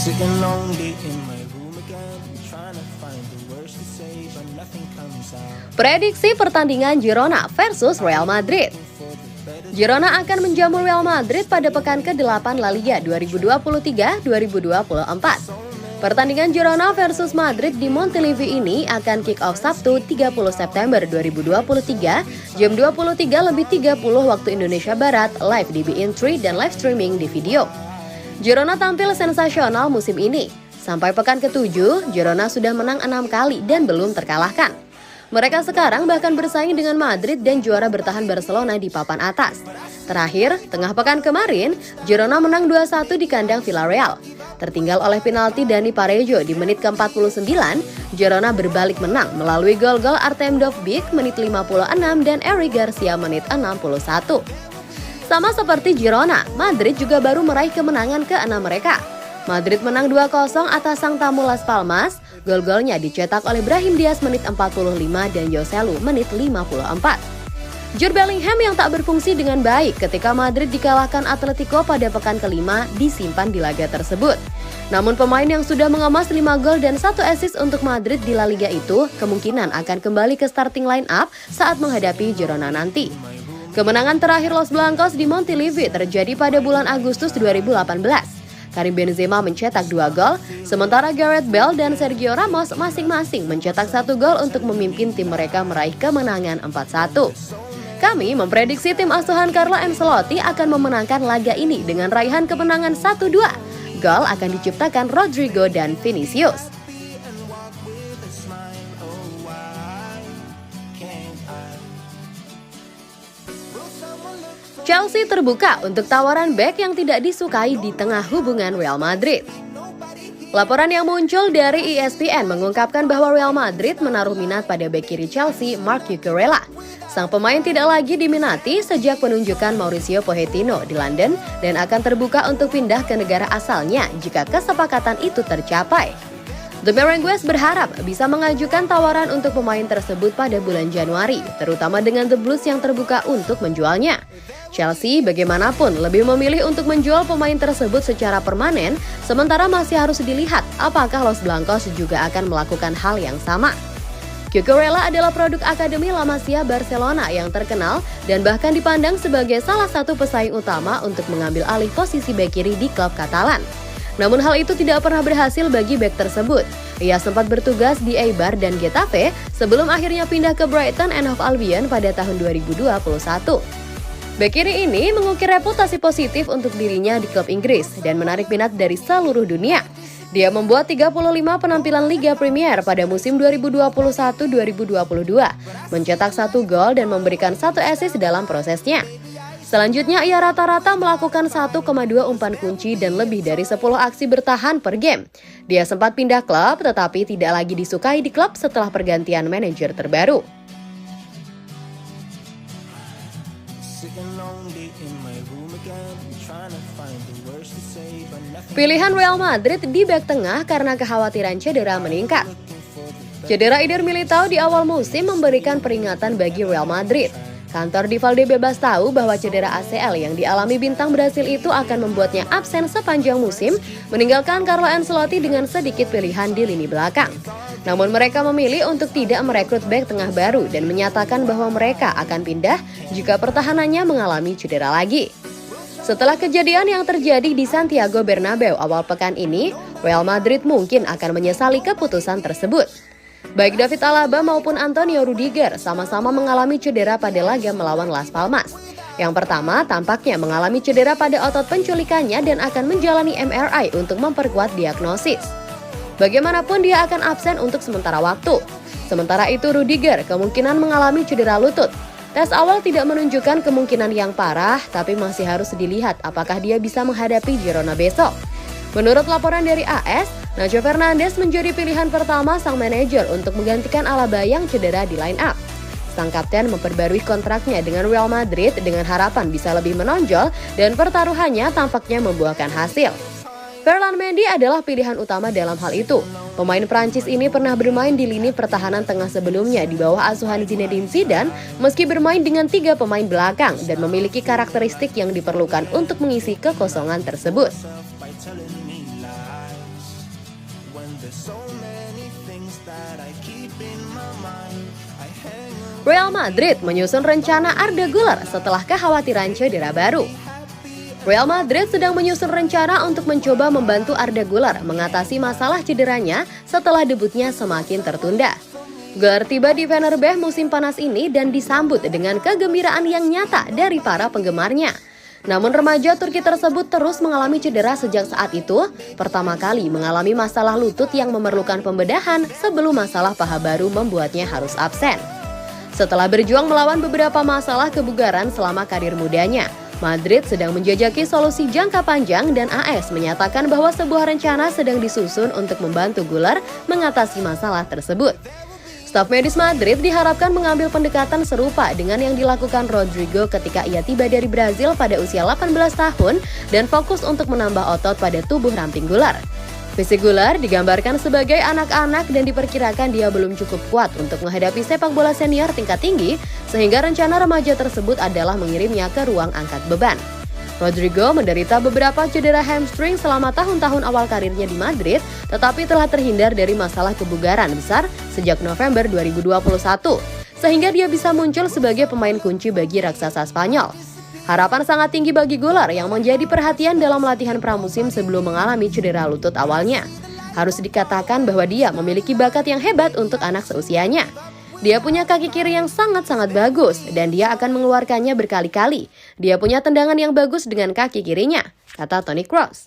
Sitting lonely in my room again, trying to find the words to say, but nothing comes out. Prediksi pertandingan Girona versus Real Madrid. Girona akan menjamu Real Madrid pada pekan ke-8 La Liga 2023-2024. Pertandingan Girona versus Madrid di Montilivi ini akan kick-off Sabtu 30 September 2023 jam 23.30 waktu Indonesia Barat, live di beIN 3 dan live streaming di video. Girona tampil sensasional musim ini. Sampai pekan ke-7, Girona sudah menang 6 kali dan belum terkalahkan. Mereka sekarang bahkan bersaing dengan Madrid dan juara bertahan Barcelona di papan atas. Terakhir, tengah pekan kemarin, Girona menang 2-1 di kandang Villarreal. Tertinggal oleh penalti Dani Parejo di menit ke-49, Girona berbalik menang melalui gol-gol Artem Dovbyk menit 56 dan Eric Garcia menit 61. Sama seperti Girona, Madrid juga baru meraih kemenangan ke-6 mereka. Madrid menang 2-0 atas sang tamu Las Palmas. Gol-golnya dicetak oleh Brahim Diaz menit 45 dan Joselu menit 54. Jude Bellingham yang tak berfungsi dengan baik ketika Madrid dikalahkan Atletico pada pekan ke-5 disimpan di laga tersebut. Namun pemain yang sudah mengemas 5 gol dan 1 assist untuk Madrid di La Liga itu kemungkinan akan kembali ke starting line up saat menghadapi Girona nanti. Kemenangan terakhir Los Blancos di Montilivi terjadi pada bulan Agustus 2018. Karim Benzema mencetak 2 gol, sementara Gareth Bale dan Sergio Ramos masing-masing mencetak 1 gol untuk memimpin tim mereka meraih kemenangan 4-1. Kami memprediksi tim asuhan Carlo Ancelotti akan memenangkan laga ini dengan raihan kemenangan 1-2. Gol akan diciptakan Rodrigo dan Vinicius. Chelsea terbuka untuk tawaran bek yang tidak disukai di tengah hubungan Real Madrid. Laporan yang muncul dari ESPN mengungkapkan bahwa Real Madrid menaruh minat pada bek kiri Chelsea, Marc Cucurella. Sang pemain tidak lagi diminati sejak penunjukan Mauricio Pochettino di London dan akan terbuka untuk pindah ke negara asalnya jika kesepakatan itu tercapai. The Merengues berharap bisa mengajukan tawaran untuk pemain tersebut pada bulan Januari, terutama dengan The Blues yang terbuka untuk menjualnya. Chelsea bagaimanapun lebih memilih untuk menjual pemain tersebut secara permanen, sementara masih harus dilihat apakah Los Blancos juga akan melakukan hal yang sama. Cucurella adalah produk Akademi La Masia Barcelona yang terkenal dan bahkan dipandang sebagai salah satu pesaing utama untuk mengambil alih posisi bek kiri di klub Katalan. Namun hal itu tidak pernah berhasil bagi bek tersebut. Ia sempat bertugas di Eibar dan Getafe sebelum akhirnya pindah ke Brighton and Hove Albion pada tahun 2021. Bek kiri ini mengukir reputasi positif untuk dirinya di klub Inggris dan menarik minat dari seluruh dunia. Dia membuat 35 penampilan Liga Premier pada musim 2021-2022, mencetak 1 gol dan memberikan 1 assist dalam prosesnya. Selanjutnya ia rata-rata melakukan 1,2 umpan kunci dan lebih dari 10 aksi bertahan per game. Dia sempat pindah klub tetapi tidak lagi disukai di klub setelah pergantian manajer terbaru. Pilihan Real Madrid di bek tengah karena kekhawatiran cedera meningkat. Cedera Eder Militao di awal musim memberikan peringatan bagi Real Madrid. Kantor di Valdebebas tahu bahwa cedera ACL yang dialami bintang Brasil itu akan membuatnya absen sepanjang musim, meninggalkan Carlo Ancelotti dengan sedikit pilihan di lini belakang. Namun mereka memilih untuk tidak merekrut bek tengah baru dan menyatakan bahwa mereka akan pindah jika pertahanannya mengalami cedera lagi. Setelah kejadian yang terjadi di Santiago Bernabeu awal pekan ini, Real Madrid mungkin akan menyesali keputusan tersebut. Baik David Alaba maupun Antonio Rudiger sama-sama mengalami cedera pada laga melawan Las Palmas. Yang pertama tampaknya mengalami cedera pada otot penculikannya dan akan menjalani MRI untuk memperkuat diagnosis. Bagaimanapun dia akan absen untuk sementara waktu. Sementara itu Rudiger kemungkinan mengalami cedera lutut. Tes awal tidak menunjukkan kemungkinan yang parah, tapi masih harus dilihat apakah dia bisa menghadapi Girona besok. Menurut laporan dari AS, Nacho Fernandes menjadi pilihan pertama sang manajer untuk menggantikan Alaba yang cedera di line up. Sang kapten memperbarui kontraknya dengan Real Madrid dengan harapan bisa lebih menonjol dan pertaruhannya tampaknya membuahkan hasil. Ferland Mendy adalah pilihan utama dalam hal itu. Pemain Prancis ini pernah bermain di lini pertahanan tengah sebelumnya di bawah asuhan Zinedine Zidane meski bermain dengan 3 pemain belakang dan memiliki karakteristik yang diperlukan untuk mengisi kekosongan tersebut. when there's so many things that I keep in my mind. I hang around. Real Madrid menyusun rencana Arda Güler setelah kekhawatiran cedera baru. Real Madrid sedang menyusun rencana untuk mencoba membantu Arda Güler mengatasi masalah cederanya setelah debutnya semakin tertunda. Güler tiba di Fenerbahce musim panas ini dan disambut dengan kegembiraan yang nyata dari para penggemarnya. Namun remaja Turki tersebut terus mengalami cedera sejak saat itu, pertama kali mengalami masalah lutut yang memerlukan pembedahan sebelum masalah paha baru membuatnya harus absen. Setelah berjuang melawan beberapa masalah kebugaran selama karir mudanya, Madrid sedang menjajaki solusi jangka panjang dan AS menyatakan bahwa sebuah rencana sedang disusun untuk membantu Güler mengatasi masalah tersebut. Staf medis Madrid diharapkan mengambil pendekatan serupa dengan yang dilakukan Rodrigo ketika ia tiba dari Brazil pada usia 18 tahun dan fokus untuk menambah otot pada tubuh ramping Güler. Fisik Güler digambarkan sebagai anak-anak dan diperkirakan dia belum cukup kuat untuk menghadapi sepak bola senior tingkat tinggi, sehingga rencana remaja tersebut adalah mengirimnya ke ruang angkat beban. Rodrigo menderita beberapa cedera hamstring selama tahun-tahun awal karirnya di Madrid, tetapi telah terhindar dari masalah kebugaran besar sejak November 2021, sehingga dia bisa muncul sebagai pemain kunci bagi raksasa Spanyol. Harapan sangat tinggi bagi Güler yang menjadi perhatian dalam latihan pramusim sebelum mengalami cedera lutut awalnya. Harus dikatakan bahwa dia memiliki bakat yang hebat untuk anak seusianya. Dia punya kaki kiri yang sangat-sangat bagus dan dia akan mengeluarkannya berkali-kali. Dia punya tendangan yang bagus dengan kaki kirinya, kata Toni Kroos.